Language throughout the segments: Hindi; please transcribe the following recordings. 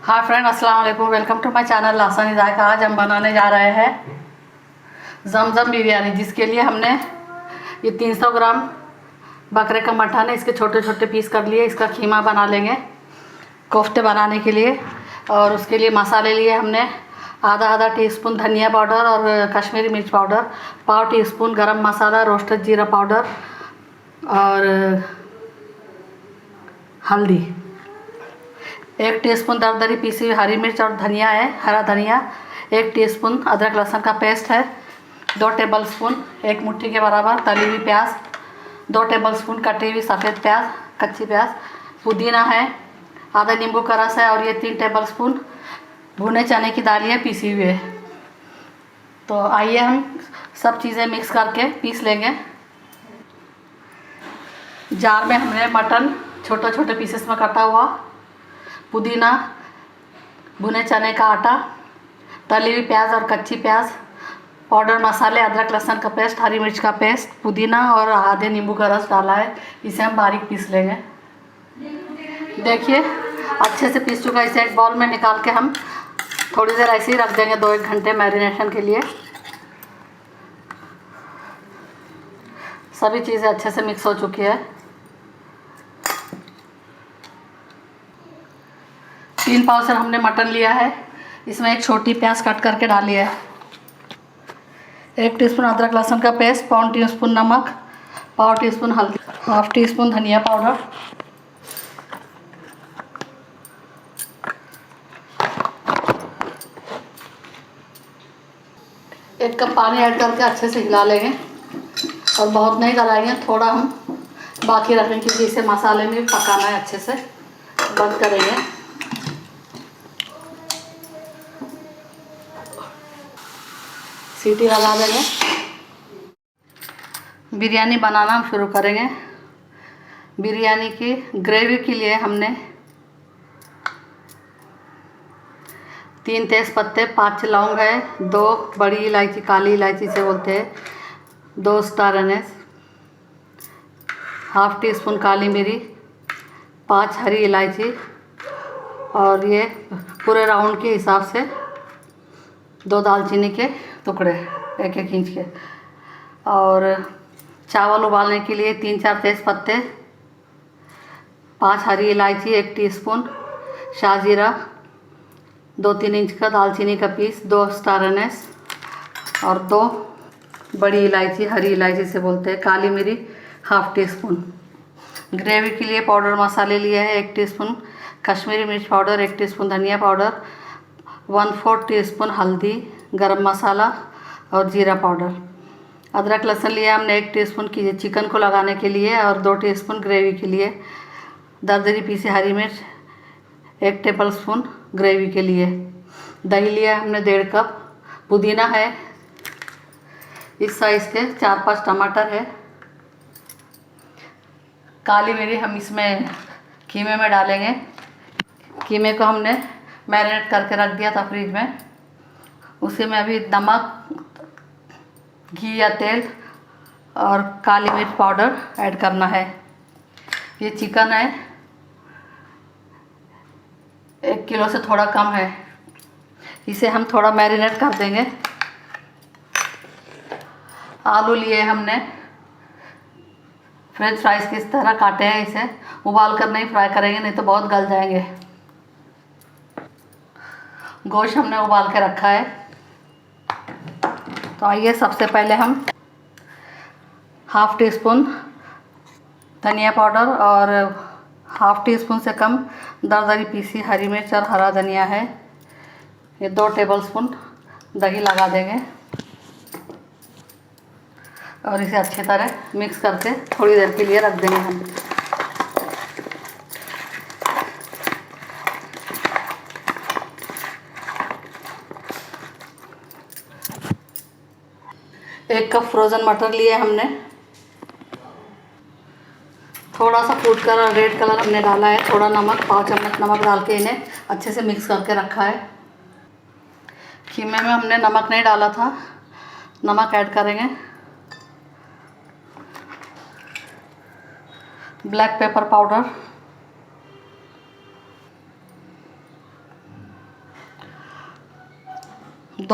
हाय फ्रेंड, अस्सलाम वालेकुम। वेलकम टू माय चैनल लासानी जायका। आज हम बनाने जा रहे हैं जमजम बिरयानी, जिसके लिए हमने ये 300 ग्राम बकरे का मटन है। इसके छोटे छोटे पीस कर लिए। इसका खीमा बना लेंगे कोफ्ते बनाने के लिए। और उसके लिए मसाले लिए हमने आधा टीस्पून धनिया पाउडर और कश्मीरी मिर्च पाउडर, पाव टीस्पून गरम मसाला, रोस्टेड जीरा पाउडर और हल्दी, 1 टीस्पून दरदरी पीसी हुई हरी मिर्च और धनिया है, हरा धनिया, 1 टीस्पून अदरक लहसुन का पेस्ट है, 2 टेबलस्पून 1 मुट्ठी के बराबर तली हुई प्याज, 2 टेबलस्पून कटी हुई सफ़ेद प्याज, कच्ची प्याज, पुदीना है, आधा नींबू का रस है और ये 3 टेबलस्पून भुने चने की दाल है पीसी हुई है। तो आइए हम सब चीज़ें मिक्स करके पीस लेंगे। जार में हमने मटन छोटे छोटे पीसेस में कटा हुआ, पुदीना, भुने चने का आटा, तली हुई प्याज और कच्ची प्याज, पाउडर मसाले, अदरक लहसुन का पेस्ट, हरी मिर्च का पेस्ट, पुदीना और आधे नींबू का रस डाला है। इसे हम बारीक पीस लेंगे। देखिए अच्छे से पीस चुका। इसे एक बाउल में निकाल के हम थोड़ी देर ऐसे ही रख देंगे, 2-1 घंटे मैरिनेशन के लिए। सभी चीज़ें अच्छे से मिक्स हो चुकी है। 3 पाव से हमने मटन लिया है। इसमें एक छोटी प्याज कट करके डाली है, 1 टीस्पून अदरक लहसुन का पेस्ट, पाव टीस्पून नमक, पाव टीस्पून हल्दी, हाफ टीस्पून धनिया पाउडर, 1 कप पानी ऐड करके अच्छे से हिला लेंगे। और बहुत नहीं गलाएंगे, थोड़ा हम बाकी रखेंगे क्योंकि इसे मसाले में पकाना है। अच्छे से बंद करेंगे। सीटी लगा देंगे। बिरयानी बनाना हम शुरू करेंगे। बिरयानी की ग्रेवी के लिए हमने 3 तेज़ पत्ते, 5 लौंग है, 2 बड़ी इलायची, काली इलायची से बोलते हैं, 2 star anise, half teaspoon काली मिरी, 5 हरी इलायची और ये पूरे राउंड के हिसाब से 2 दालचीनी के टुकड़े 1-1 इंच के। और चावल उबालने के लिए 3-4 तेज़ पत्ते, 5 हरी इलायची, 1 टीस्पून शाहजीरा, 2-3 इंच का दालचीनी का पीस, 2 स्टार अनीस और 2 बड़ी इलायची, हरी इलायची से बोलते हैं, काली मिरी, हाफ टी स्पून। ग्रेवी के लिए पाउडर मसाले लिए हैं, 1 टीस्पून कश्मीरी मिर्च पाउडर, 1 टीस्पून धनिया पाउडर, 1/4 टीस्पून हल्दी, गरम मसाला और जीरा पाउडर। अदरक लहसुन लिया हमने 1 टीस्पून की चिकन को लगाने के लिए और 2 टीस्पून ग्रेवी के लिए। दरदरी पीसी हरी मिर्च 1 टेबलस्पून ग्रेवी के लिए। दही लिया हमने 1.5 कप। पुदीना है इस साइज़ के, 4-5 टमाटर है। काली मिरी हम इसमें कीमे में डालेंगे। कीमे को हमने मैरिनेट करके रख दिया था फ्रिज में। उसी में अभी नमक, घी या तेल और काली मिर्च पाउडर ऐड करना है। ये चिकन है, 1 किलो से थोड़ा कम है। इसे हम थोड़ा मैरिनेट कर देंगे। आलू लिए हमने, फ्रेंच फ्राइज़ की तरह काटे हैं। इसे उबाल कर नहीं फ्राई करेंगे, नहीं तो बहुत गल जाएंगे। गोश्त हमने उबाल के रखा है। तो आइए सबसे पहले हम हाफ टी स्पून धनिया पाउडर और हाफ टी स्पून से कम दरदरी पीसी हरी मिर्च और हरा धनिया है, ये 2 टेबलस्पून दही लगा देंगे और इसे अच्छी तरह मिक्स करके थोड़ी देर के लिए रख देंगे हम। एक कप फ्रोज़न मटर लिए हमने, थोड़ा सा फूड कलर, रेड कलर हमने डाला है, थोड़ा नमक, 5 चम्मच नमक डाल के इन्हें अच्छे से मिक्स करके रखा है। कीमे में हमने नमक नहीं डाला था, नमक ऐड करेंगे। Black pepper powder,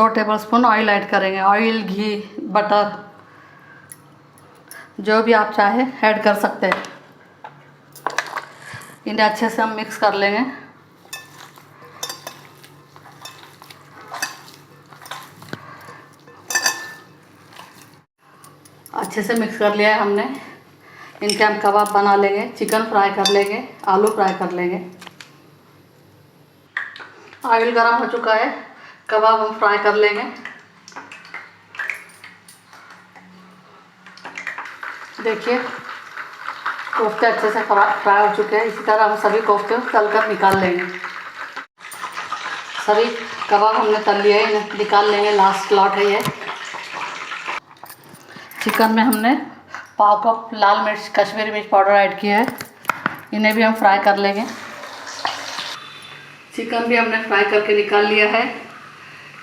2 tablespoon oil add करेंगे। ऑयल, घी, बटर जो भी आप चाहे ऐड कर सकते हैं। इन्हें अच्छे से हम मिक्स कर लेंगे। अच्छे से मिक्स कर लिया है हमने। इनके हम कबाब बना लेंगे, चिकन फ्राई कर लेंगे, आलू फ्राई कर लेंगे। ऑयल गरम हो चुका है, कबाब हम फ्राई कर लेंगे। देखिए कोफ्ते अच्छे से फ्राई हो चुके हैं। इसी तरह हम सभी कोफ्ते तलकर निकाल लेंगे। सभी कबाब हमने तल लिए हैं, इन्हें निकाल लेंगे। लास्ट लॉट है ये। चिकन में हमने पाव कप लाल मिर्च, कश्मीरी मिर्च पाउडर ऐड किया है। इन्हें भी हम फ्राई कर लेंगे। चिकन भी हमने फ्राई करके निकाल लिया है।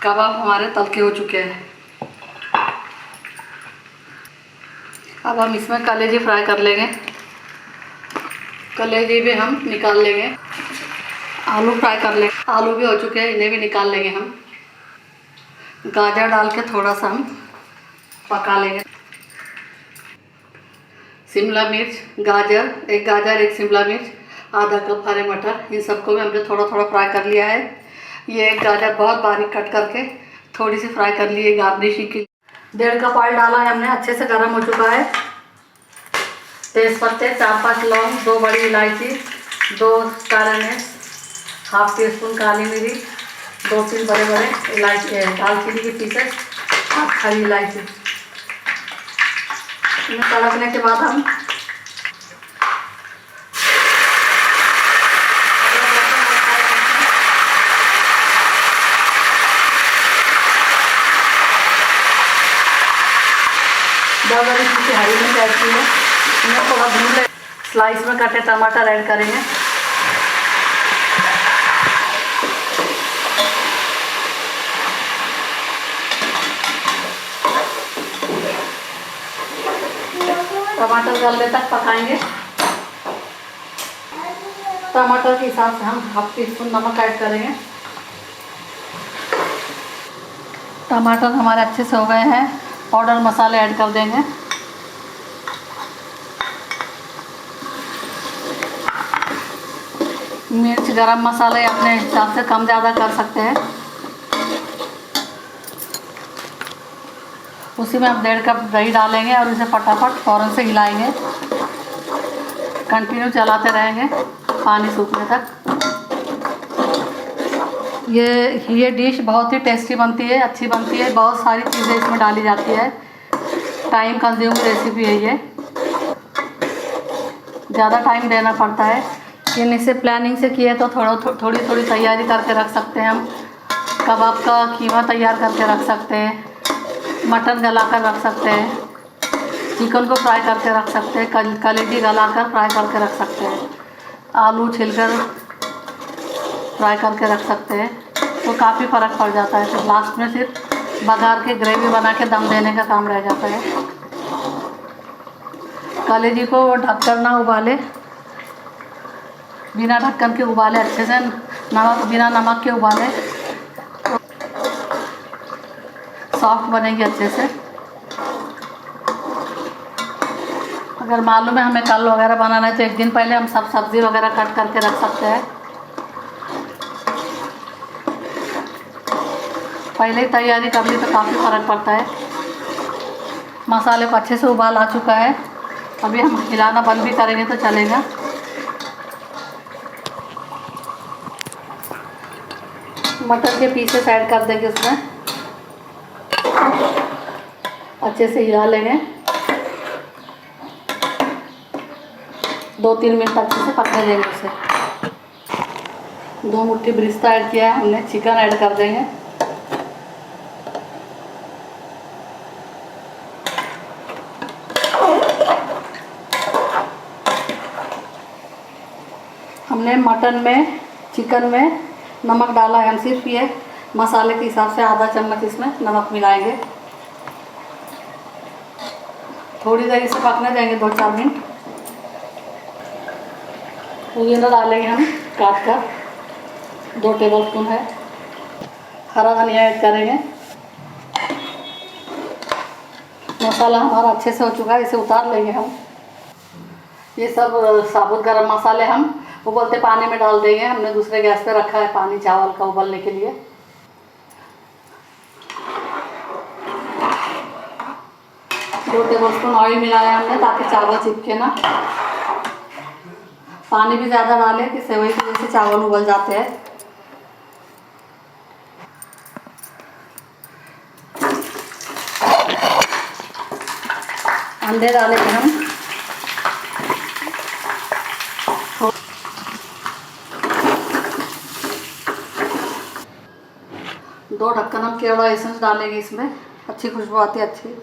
कबाब हमारे तल के हो चुके हैं। अब हम इसमें कलेजी फ्राई कर लेंगे। कलेजी भी हम निकाल लेंगे। आलू फ्राई कर लेंगे। आलू भी हो चुके हैं, इन्हें भी निकाल लेंगे हम। गाजर डाल के थोड़ा सा हम पका लेंगे। शिमला मिर्च, गाजर, एक शिमला मिर्च, आधा कप हरे मटर, इन सबको भी हमने थोड़ा थोड़ा फ्राई कर लिया है। ये एक गाजर बहुत बारीक कट करके थोड़ी सी फ्राई कर ली है गार्निशिंग के लिए। 1.5 कप ऑयल डाला है हमने, अच्छे से गर्म हो चुका है। तेज़पत्ते, 4-5 लौंग, 2 बड़ी इलायची, 2 स्टार अनीस, ½ टीस्पून काली मिर्च, 2-3 बड़े बड़े इलायची, दालचीनी की पीसेस, 8 हरी इलायची। इन्हें तड़कने के बाद हम बड़ी सी हरी मिर्च ऐड की है। इन्हें थोड़ा भून ले। स्लाइस में कटे टमाटर ऐड करेंगे। टमाटर गलने तक पकाएंगे। टमाटर के हिसाब से हम ½ टीस्पून नमक ऐड करेंगे। टमाटर हमारे अच्छे से हो गए हैं। पाउडर मसाले ऐड कर देंगे। मिर्च, गरम मसाले अपने हिसाब से कम ज़्यादा कर सकते हैं। उसी में हम 1.5 कप दही डालेंगे और इसे फटाफट फ़ौरन से हिलाएंगे। कंटिन्यू चलाते रहेंगे पानी सूखने तक। ये डिश बहुत ही टेस्टी बनती है, अच्छी बनती है। बहुत सारी चीज़ें इसमें डाली जाती है। टाइम कंज्यूम रेसिपी है ये, ज़्यादा टाइम देना पड़ता है। लेकिन इसे प्लानिंग से किए तो थोड़ी तैयारी करके रख सकते हैं हम। कबाब का कीमा तैयार करके रख सकते हैं, मटन गलाकर रख सकते हैं, चिकन को फ्राई करके रख सकते हैं, कलेजी गलाकर फ्राई करके रख सकते हैं, आलू छिलकर फ्राई करके रख सकते हैं। तो काफ़ी फ़र्क पड़ जाता है। फिर लास्ट में सिर्फ बघार के ग्रेवी बना के दम देने का काम रह जाता है। कलेजी को ढककर ना उबाले, बिना ढक्कन के उबाले, अच्छे से बिना नमक के उबाले तो सॉफ्ट बनेगी अच्छे से। अगर मालूम है हमें कल वगैरह बनाना है तो 1 दिन पहले हम सब सब्ज़ी वगैरह कट करके रख सकते हैं। पहले ही तैयारी कर ली तो काफ़ी फ़र्क पड़ता है। मसाले को अच्छे से उबाल आ चुका है। अभी हम हिलाना बंद भी करेंगे तो चलेगा। मटर के पीसेस ऐड कर देंगे उसमें, अच्छे से हिला लेंगे। 2-3 मिनट अच्छे से पकने देंगे उसे। 2 मुट्ठी ब्रिस्ता ऐड किया है हमने। चिकन ऐड कर देंगे। हमने मटन में, चिकन में नमक डाला है। हम सिर्फ ये मसाले के हिसाब से आधा चम्मच इसमें नमक मिलाएंगे। थोड़ी देर इसे पकने देंगे, 2-4 मिनट। पुदीना डालेंगे हम काट कर, 2 टेबलस्पून है। हरा धनिया ऐड करेंगे। मसाला हमारा अच्छे से हो चुका है, इसे उतार लेंगे हम। ये सब साबुत गरम मसाले हम उबलते पानी में डाल देंगे। हमने दूसरे गैस पे रखा है पानी चावल का उबलने के लिए। 2 टेबलस्पून ऑयल मिलाया हमने ताकि चावल चिपके ना। पानी भी ज़्यादा डालें कि सेवई की वजह से चावल उबल जाते हैं। अंडे डालेंगे हम। 2 ढक्कन हम केवड़ा एसेंस डालेंगे इसमें, अच्छी खुशबू आती है अच्छी।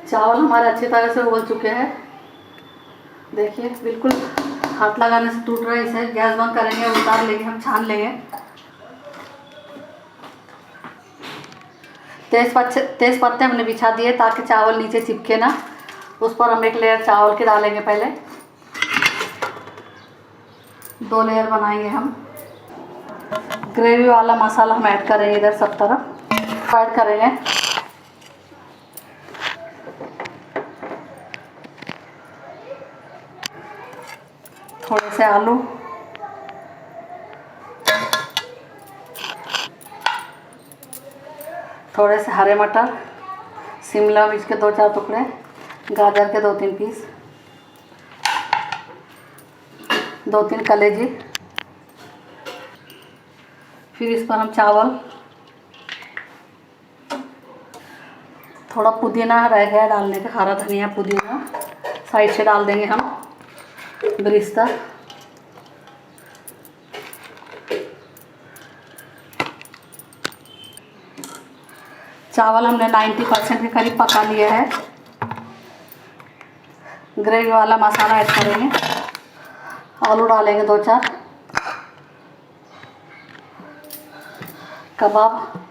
चावल हमारे अच्छी तरह से उबल चुके हैं। देखिए बिल्कुल हाथ लगाने से टूट रहा है। इसे गैस बंद करेंगे, उतार लेंगे, हम छान लेंगे। तेज पत्ते हमने बिछा दिए ताकि चावल नीचे चिपके ना। उस पर हम एक लेयर चावल की डालेंगे। पहले 2 लेयर बनाएंगे हम। ग्रेवी वाला मसाला हम ऐड करेंगे इधर सब तरफ ऐड करेंगे। थोड़े से आलू, थोड़े से हरे मटर, शिमला मिर्च के 2-4 टुकड़े, गाजर के 2-3 पीस, 2-3 कलेजी। फिर इस पर हम चावल, थोड़ा पुदीना रह गया डालने का, हरा धनिया पुदीना साइड से डाल देंगे हम। बेरिस्ता, चावल हमने 90% के करीब पका लिया है। ग्रेवी वाला मसाला ऐड करेंगे। आलू डालेंगे 2-4, कबाब,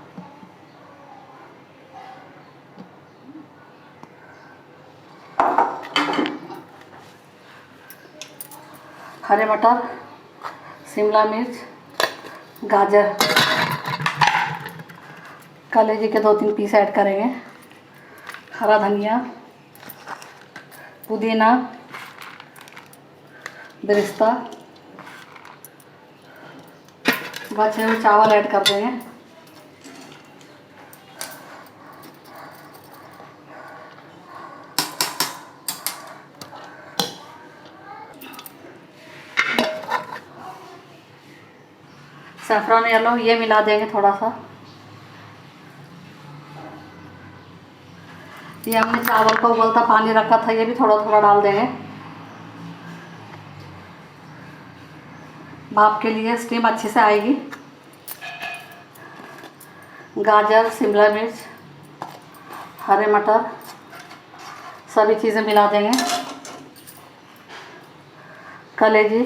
हरे मटर, शिमला मिर्च, गाजर, कलेजी के 2-3 पीस ऐड करेंगे। हरा धनिया, पुदीना, बेरिस्ता, बचे हुए चावल ऐड कर देंगे। सैफरन येलो ये मिला देंगे थोड़ा सा। ये हमने चावल का उबलता पानी रखा था, ये भी थोड़ा थोड़ा डाल देंगे भाप के लिए, स्टीम अच्छे से आएगी। गाजर, शिमला मिर्च, हरे मटर सभी चीज़ें मिला देंगे। कलेजी,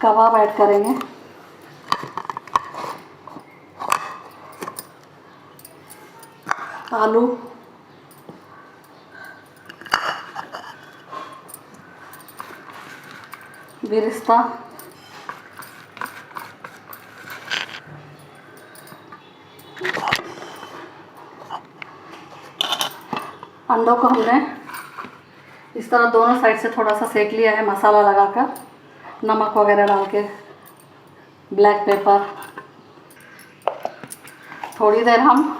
कबाब ऐड करेंगे। आलू, बेरिस्ता, अंडों को हमने इस तरह दोनों साइड से थोड़ा सा सेक लिया है मसाला लगाकर, नमक वगैरह डाल के, ब्लैक पेपर। थोड़ी देर हम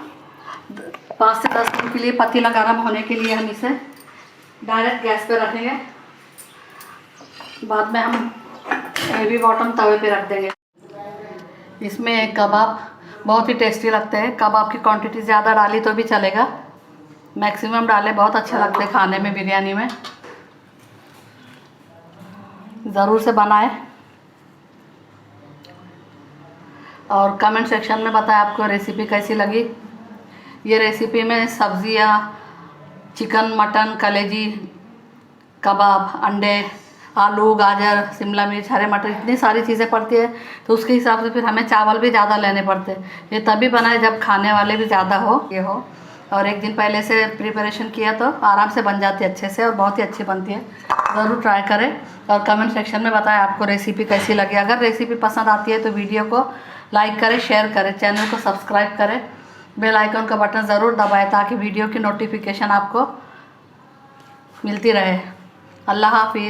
5 से 10 मिनट के लिए पतीला गर्म होने के लिए हम इसे डायरेक्ट गैस पे रखेंगे। बाद में हम हेवी बॉटम तवे पे रख देंगे। इसमें एक कबाब बहुत ही टेस्टी लगते हैं। कबाब की क्वांटिटी ज़्यादा डाली तो भी चलेगा, मैक्सिमम डालें, बहुत अच्छे लगते हैं खाने में, बिरयानी में। ज़रूर से बनाएं और कमेंट सेक्शन में बताएं आपको रेसिपी कैसी लगी। ये रेसिपी में सब्जियां, चिकन, मटन, कलेजी, कबाब, अंडे, आलू, गाजर, शिमला मिर्च, हरे मटर, इतनी सारी चीज़ें पड़ती है, तो उसके हिसाब से फिर हमें चावल भी ज़्यादा लेने पड़ते हैं। ये तभी बनाए जब खाने वाले भी ज़्यादा हो। ये हो और एक दिन पहले से प्रिपरेशन किया तो आराम से बन जाती है अच्छे से और बहुत ही अच्छी बनती है। ज़रूर ट्राई करें और कमेंट सेक्शन में बताएं आपको रेसिपी कैसी लगी। अगर रेसिपी पसंद आती है तो वीडियो को लाइक करें, शेयर करें, चैनल को सब्सक्राइब करें, बेल आइकन का बटन ज़रूर दबाएं ताकि वीडियो की नोटिफिकेशन आपको मिलती रहे। अल्लाह हाफिज़।